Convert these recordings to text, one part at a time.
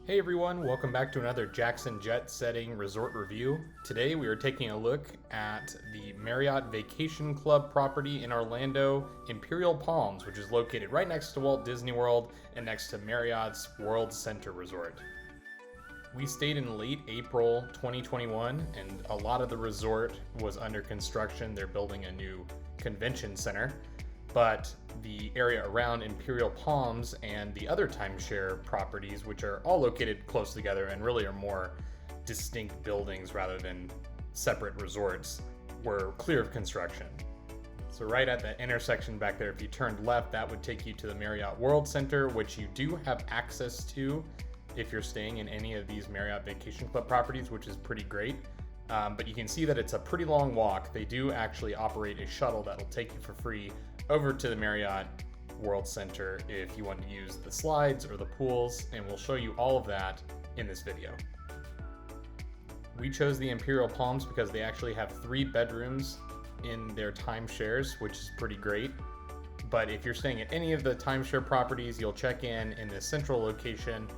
Hey everyone, welcome back to another Jackson Jet Setting Resort Review. Today we are taking a look at the Marriott Vacation Club property in Orlando, Imperial Palms, which is located right next to Walt Disney World and next to Marriott's World Center Resort. We stayed in late April 2021 and a lot of the resort was under construction. They're building a new convention center. But the area around Imperial Palms and the other timeshare properties, which are all located close together and really are more distinct buildings rather than separate resorts, were clear of construction. So right at that intersection back there, if you turned left, that would take you to the Marriott World Center, which you do have access to if you're staying in any of these Marriott Vacation Club properties, which is pretty great. But you can see that it's a pretty long walk. They do actually operate a shuttle that'll take you for free over to the Marriott World Center if you want to use the slides or the pools, and we'll show you all of that in this video. We chose the Imperial Palms because they actually have 3 bedrooms in their timeshares, which is pretty great. But if you're staying at any of the timeshare properties, you'll check in the central location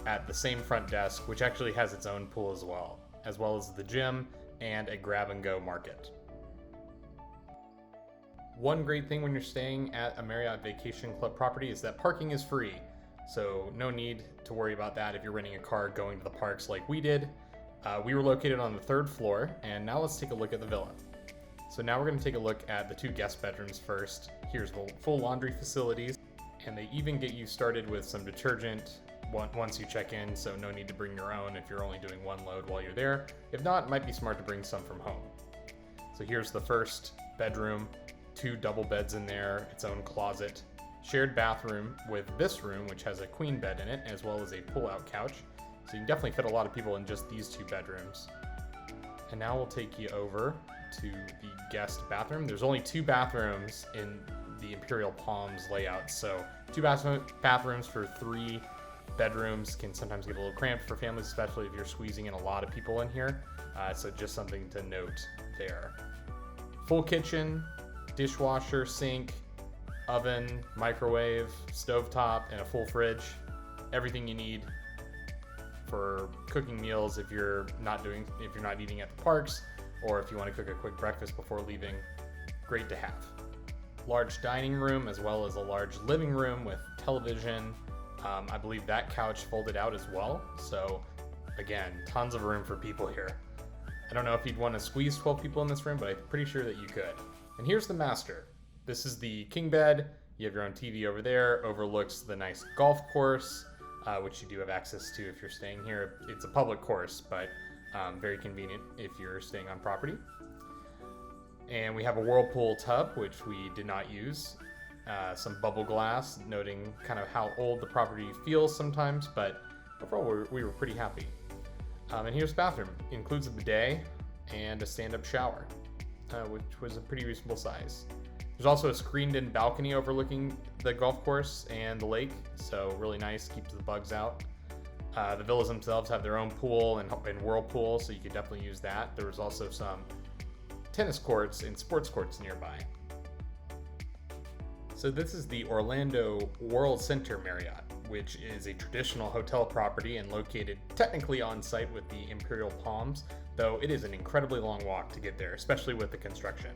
at the same front desk, which actually has its own pool as well as the gym and a grab-and-go market. One great thing when you're staying at a Marriott Vacation Club property is that parking is free, so no need to worry about that if you're renting a car going to the parks like we did. We were located on the 3rd floor, and now let's take a look at the villa. So now we're going to take a look at the 2 guest bedrooms first. Here's the full laundry facilities, and they even get you started with some detergent once you check in, so no need to bring your own if you're only doing one load while you're there. If not, it might be smart to bring some from home. So here's the first bedroom, 2 double beds in there, its own closet, shared bathroom with this room, which has a queen bed in it, as well as a pull-out couch. So you can definitely fit a lot of people in just these 2 bedrooms. And now we'll take you over to the guest bathroom. There's only 2 bathrooms in the Imperial Palms layout, so 2 bathrooms for 3 bedrooms can sometimes get a little cramped for families, especially if you're squeezing in a lot of people in here. So just something to note there. Full kitchen, dishwasher, sink, oven, microwave, stovetop, and a full fridge. Everything you need for cooking meals if you're not eating at the parks, or if you want to cook a quick breakfast before leaving. Great to have. Large dining room as well as a large living room with television. I believe that couch folded out as well. So again, tons of room for people here. I don't know if you'd want to squeeze 12 people in this room, but I'm pretty sure that you could. And here's the master. This is the king bed. You have your own TV over there, overlooks the nice golf course, which you do have access to if you're staying here. It's a public course, but very convenient if you're staying on property. And we have a whirlpool tub, which we did not use. Some bubble glass, noting kind of how old the property feels sometimes, but overall we were pretty happy. And here's the bathroom. It includes a bidet and a stand-up shower, which was a pretty reasonable size. There's also a screened-in balcony overlooking the golf course and the lake, so really nice, keeps the bugs out. The villas themselves have their own pool and whirlpool, so you could definitely use that. There was also some tennis courts and sports courts nearby. So this is the Orlando World Center Marriott, which is a traditional hotel property and located technically on site with the Imperial Palms, though it is an incredibly long walk to get there, especially with the construction.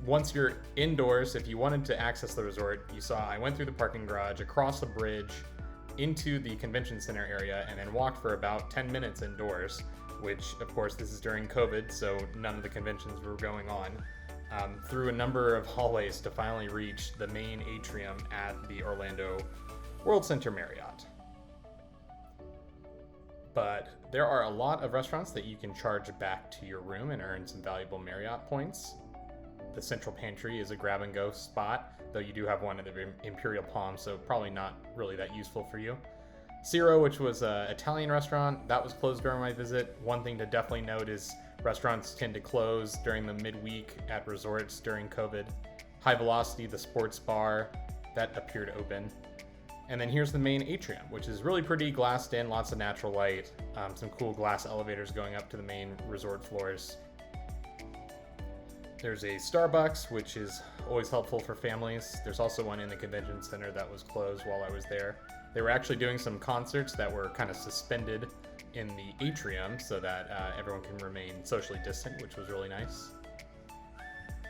Once you're indoors, if you wanted to access the resort, you saw I went through the parking garage, across the bridge, into the convention center area, and then walked for about 10 minutes indoors, which of course this is during COVID, so none of the conventions were going on. Through a number of hallways to finally reach the main atrium at the Orlando World Center Marriott. But there are a lot of restaurants that you can charge back to your room and earn some valuable Marriott points. The central pantry is a grab-and-go spot, though you do have one at the Imperial Palm, so probably not really that useful for you. Ciro, which was an Italian restaurant, that was closed during my visit. One thing to definitely note is restaurants tend to close during the midweek at resorts during COVID. High Velocity, the sports bar, that appeared open. And then here's the main atrium, which is really pretty, glassed in, lots of natural light, some cool glass elevators going up to the main resort floors. There's a Starbucks, which is always helpful for families. There's also one in the convention center that was closed while I was there. They were actually doing some concerts that were kind of suspended in the atrium so that everyone can remain socially distant, which was really nice.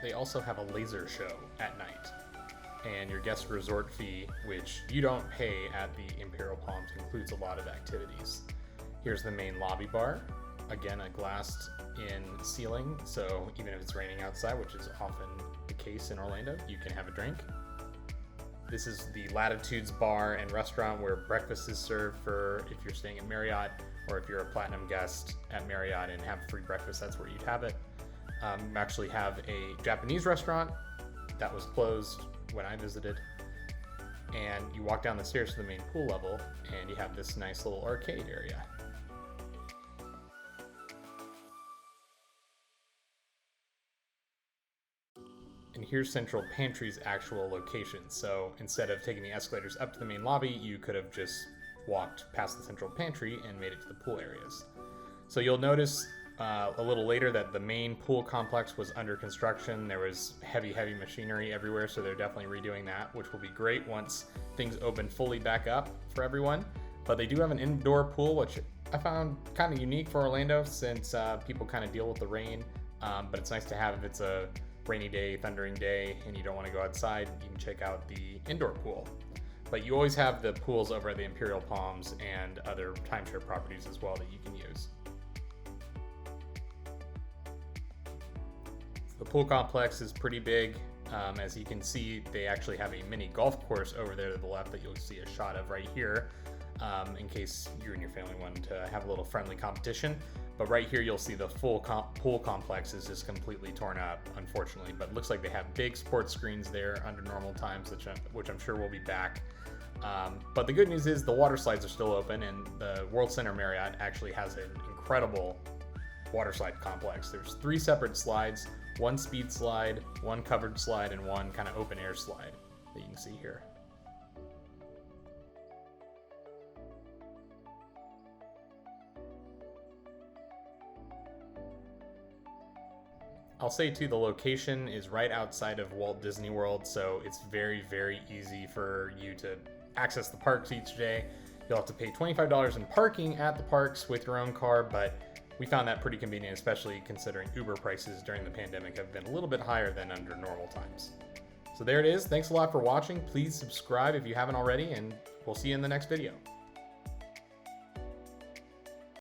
They also have a laser show at night, and your guest resort fee, which you don't pay at the Imperial Palms, includes a lot of activities. Here's the main lobby bar. Again, a glassed-in ceiling, so even if it's raining outside, which is often the case in Orlando, you can have a drink. This is the Latitudes Bar and Restaurant where breakfast is served for if you're staying at Marriott, or if you're a platinum guest at Marriott and have free breakfast, that's where you'd have it. We actually have a Japanese restaurant that was closed when I visited. And you walk down the stairs to the main pool level and you have this nice little arcade area. And here's Central Pantry's actual location. So instead of taking the escalators up to the main lobby, you could have just walked past the Central Pantry and made it to the pool areas. So you'll notice a little later that the main pool complex was under construction. There was heavy machinery everywhere, so they're definitely redoing that, which will be great once things open fully back up for everyone. But they do have an indoor pool, which I found kind of unique for Orlando since people kind of deal with the rain. But it's nice to have if it's a rainy day, thundering day, and you don't want to go outside, you can check out the indoor pool. But you always have the pools over at the Imperial Palms and other timeshare properties as well that you can use. The pool complex is pretty big. As you can see, they actually have a mini golf course over there to the left that you'll see a shot of right here, in case you and your family wanted to have a little friendly competition. But right here, you'll see the full pool complex is just completely torn up, unfortunately. But it looks like they have big sports screens there under normal times, which I'm sure will be back. But the good news is the water slides are still open, and the World Center Marriott actually has an incredible water slide complex. There's 3 separate slides, 1 speed slide, 1 covered slide, and 1 kind of open air slide that you can see here. I'll say too, the location is right outside of Walt Disney World, so it's very easy for you to access the parks each day. You'll have to pay $25 in parking at the parks with your own car, but we found that pretty convenient, especially considering Uber prices during the pandemic have been a little bit higher than under normal times. So there it is. Thanks a lot for watching. Please subscribe if you haven't already, and we'll see you in the next video.